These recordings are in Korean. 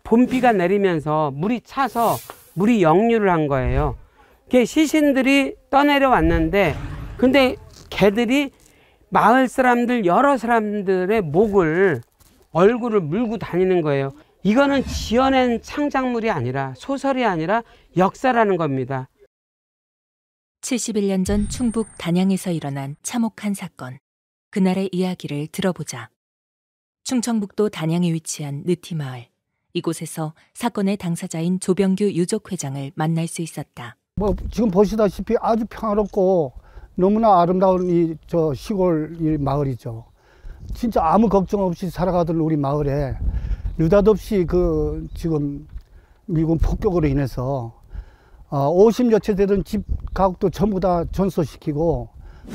봄비가 내리면서 물이 차서 물이 역류를 한 거예요. 시신들이 떠내려 왔는데 근데 개들이 마을 사람들 여러 사람들의 목을 얼굴을 물고 다니는 거예요. 이거는 지어낸 창작물이 아니라 소설이 아니라 역사라는 겁니다. 71년 전 충북 단양에서 일어난 참혹한 사건. 그날의 이야기를 들어보자. 충청북도 단양에 위치한 느티마을. 이곳에서 사건의 당사자인 조병규 유족회장을 만날 수 있었다. 지금 보시다시피 아주 평화롭고 너무나 아름다운 이 시골 이 마을이죠. 진짜 아무 걱정 없이 살아가던 우리 마을에 느닷없이 지금 미군 폭격으로 인해서 50여 채 되던 집 가옥도 전부 다 전소시키고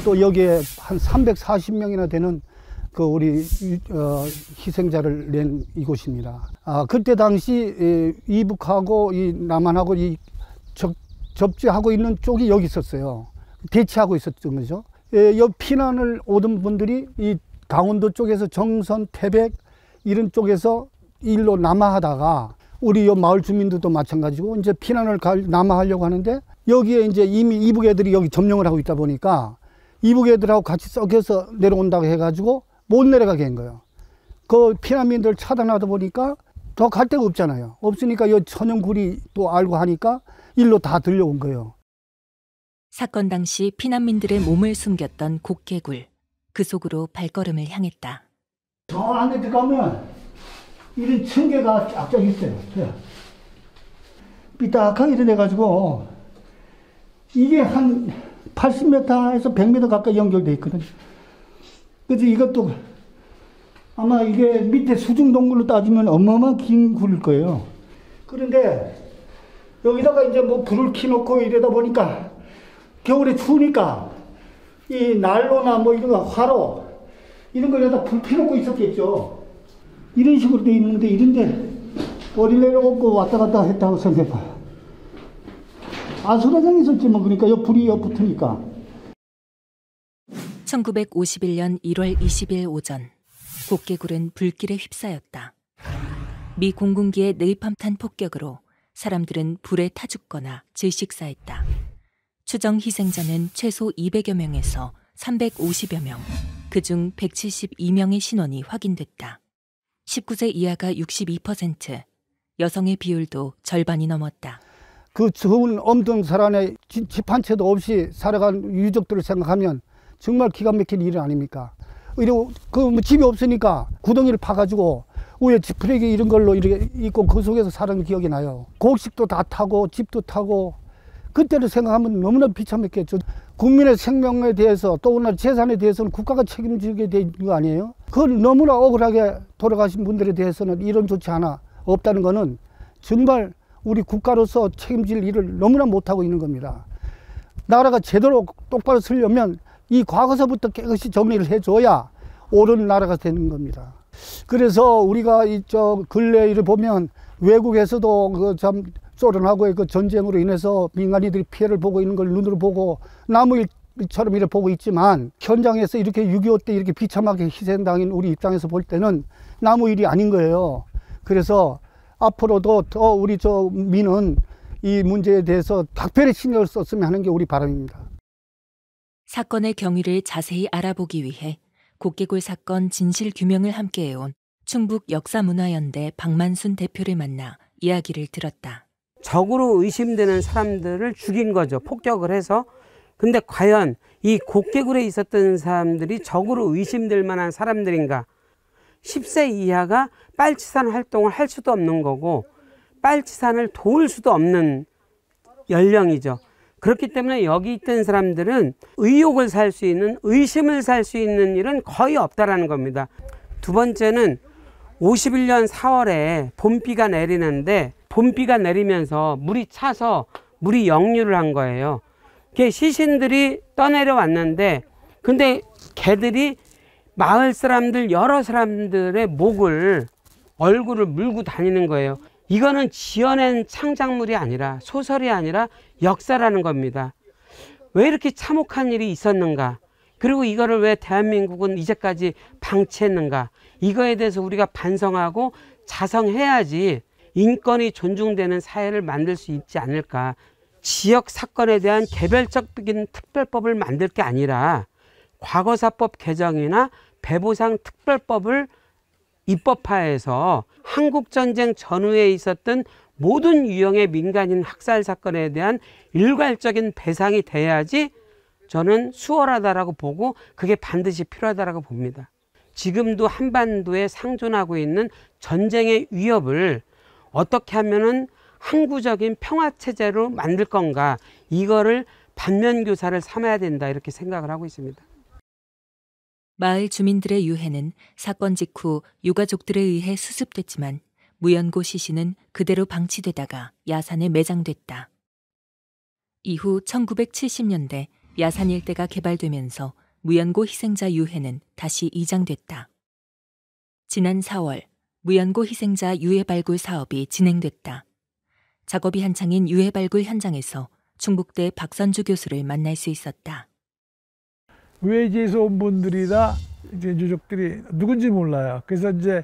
또 여기에 한 340명이나 되는 우리 희생자를 낸 이곳입니다. 그때 당시 이북하고 이 남한하고 접지하고 있는 쪽이 여기 있었어요. 대치하고 있었던 거죠. 여기 피난을 오던 분들이 이 강원도 쪽에서 정선, 태백 이런 쪽에서 일로 남하하다가 우리 요 마을 주민들도 마찬가지고 이제 피난을 남하하려고 하는데 여기에 이제 이미 이북 애들이 여기 점령을 하고 있다 보니까 이북 애들하고 같이 섞여서 내려온다고 해가지고 못 내려가게 한 거예요. 그 피난민들 차단하다 보니까 더 갈 데가 없잖아요. 없으니까 이 천연굴이 또 알고 하니까 일로 다 들려온 거예요. 사건 당시 피난민들의 몸을 숨겼던 곡개굴. 그 속으로 발걸음을 향했다. 저 안에 들어가면 이런 층계가 쫙쫙 있어요. 삐딱하게 이래가지고 이게 한 80m에서 100m 가까이 연결돼 있거든요. 그래서 이것도 아마 이게 밑에 수중동굴로 따지면 어마어마한 긴 굴일 거예요. 그런데 여기다가 이제 불을 켜놓고 이러다 보니까 겨울에 추우니까 이 난로나 이런 거 화로 이런 거에다 불 켜놓고 있었겠죠. 이런 식으로 돼 있는데 이런데 어디 내려오고 왔다 갔다 했다고 생각해봐. 아수라장이 있었지 그러니까 요 불이 붙으니까. 1951년 1월 20일 오전 곡개굴은 불길에 휩싸였다. 미 공군기의 네이팜탄 폭격으로 사람들은 불에 타 죽거나 질식사했다. 추정 희생자는 최소 200여 명에서 350여 명, 그중 172명의 신원이 확인됐다. 19세 이하가 62%, 여성의 비율도 절반이 넘었다. 그 좋은 엄동살 안에 집 한 채도 없이 살아간 유족들을 생각하면 정말 기가 막힌 일 아닙니까? 그리고 집이 없으니까 구덩이를 파가지고 위에 지푸레기 이런 걸로 이렇게 있고 그 속에서 사는 기억이 나요. 곡식도 다 타고 집도 타고 그때를 생각하면 너무나 비참했겠죠. 국민의 생명에 대해서 또나 재산에 대해서는 국가가 책임지게 돼 있는 거 아니에요? 그걸 너무나 억울하게 돌아가신 분들에 대해서는 이런 조치 하나 없다는 거는 정말 우리 국가로서 책임질 일을 너무나 못하고 있는 겁니다. 나라가 제대로 똑바로 서려면 이 과거서부터 깨끗이 정리를 해줘야 옳은 나라가 되는 겁니다. 그래서 우리가 근래를 보면 외국에서도 참 소련하고의 전쟁으로 인해서 민간인들이 피해를 보고 있는 걸 눈으로 보고 나무 일처럼 이렇게 보고 있지만 현장에서 이렇게 6.25 때 이렇게 비참하게 희생당한 우리 입장에서 볼 때는 나무 일이 아닌 거예요. 그래서 앞으로도 더 우리 민은 이 문제에 대해서 각별히 신경을 썼으면 하는 게 우리 바람입니다. 사건의 경위를 자세히 알아보기 위해 곡개굴 사건 진실 규명을 함께해온 충북 역사문화연대 박만순 대표를 만나 이야기를 들었다. 적으로 의심되는 사람들을 죽인 거죠. 폭격을 해서. 근데 과연 이 곡개굴에 있었던 사람들이 적으로 의심될 만한 사람들인가? 10세 이하가 빨치산 활동을 할 수도 없는 거고 빨치산을 도울 수도 없는 연령이죠. 그렇기 때문에 여기 있던 사람들은 의욕을 살 수 있는, 의심을 살 수 있는 일은 거의 없다라는 겁니다. 두 번째는 51년 4월에 봄비가 내리는데 봄비가 내리면서 물이 차서 물이 역류를 한 거예요. 시신들이 떠내려 왔는데 근데 개들이 마을 사람들 여러 사람들의 목을 얼굴을 물고 다니는 거예요. 이거는 지어낸 창작물이 아니라 소설이 아니라 역사라는 겁니다. 왜 이렇게 참혹한 일이 있었는가? 그리고 이거를 왜 대한민국은 이제까지 방치했는가? 이거에 대해서 우리가 반성하고 자성해야지 인권이 존중되는 사회를 만들 수 있지 않을까. 지역 사건에 대한 개별적인 특별법을 만들 게 아니라 과거사법 개정이나 배보상 특별법을 입법화해서 한국전쟁 전후에 있었던 모든 유형의 민간인 학살 사건에 대한 일괄적인 배상이 돼야지 저는 수월하다라고 보고 그게 반드시 필요하다라고 봅니다. 지금도 한반도에 상존하고 있는 전쟁의 위협을 어떻게 하면은 항구적인 평화체제로 만들 건가, 이거를 반면교사를 삼아야 된다, 이렇게 생각을 하고 있습니다. 마을 주민들의 유해는 사건 직후 유가족들에 의해 수습됐지만 무연고 시신은 그대로 방치되다가 야산에 매장됐다. 이후 1970년대 야산 일대가 개발되면서 무연고 희생자 유해는 다시 이장됐다. 지난 4월 무연고 희생자 유해 발굴 사업이 진행됐다. 작업이 한창인 유해 발굴 현장에서 충북대 박선주 교수를 만날 수 있었다. 외지에서 온 분들이다 이제 유족들이 누군지 몰라요. 그래서 이제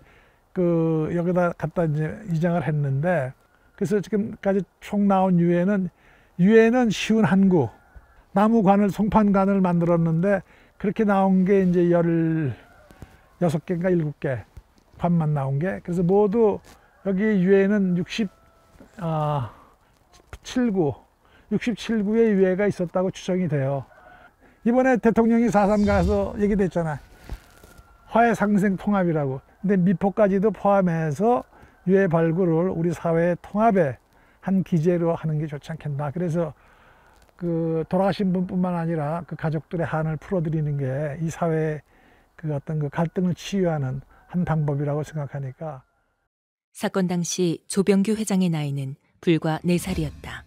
여기다 갖다 이제 이장을 했는데, 그래서 지금까지 총 나온 유해는 51구, 나무관을, 송판관을 만들었는데 그렇게 나온 게 이제 16개인가 7개 관만 나온 게. 그래서 모두 여기 유해는 67구의 유해가 있었다고 추정이 돼요. 이번에 대통령이 4.3 가서 얘기됐잖아요. 화해 상생 통합이라고. 근데 미포까지도 포함해서 유해 발굴을 우리 사회의 통합의 한 기제로 하는 게 좋지 않겠나. 그래서 돌아가신 분뿐만 아니라 그 가족들의 한을 풀어드리는 게 이 사회의 어떤 갈등을 치유하는 한 방법이라고 생각하니까. 사건 당시 조병규 회장의 나이는 불과 4살이었다.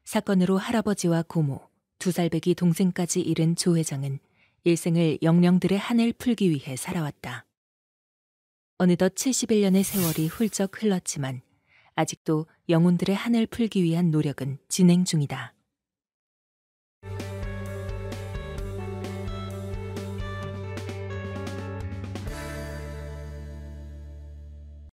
사건으로 할아버지와 고모, 2살배기 동생까지 잃은 조 회장은 일생을 영령들의 한을 풀기 위해 살아왔다. 어느덧 71년의 세월이 훌쩍 흘렀지만 아직도 영혼들의 한을 풀기 위한 노력은 진행 중이다.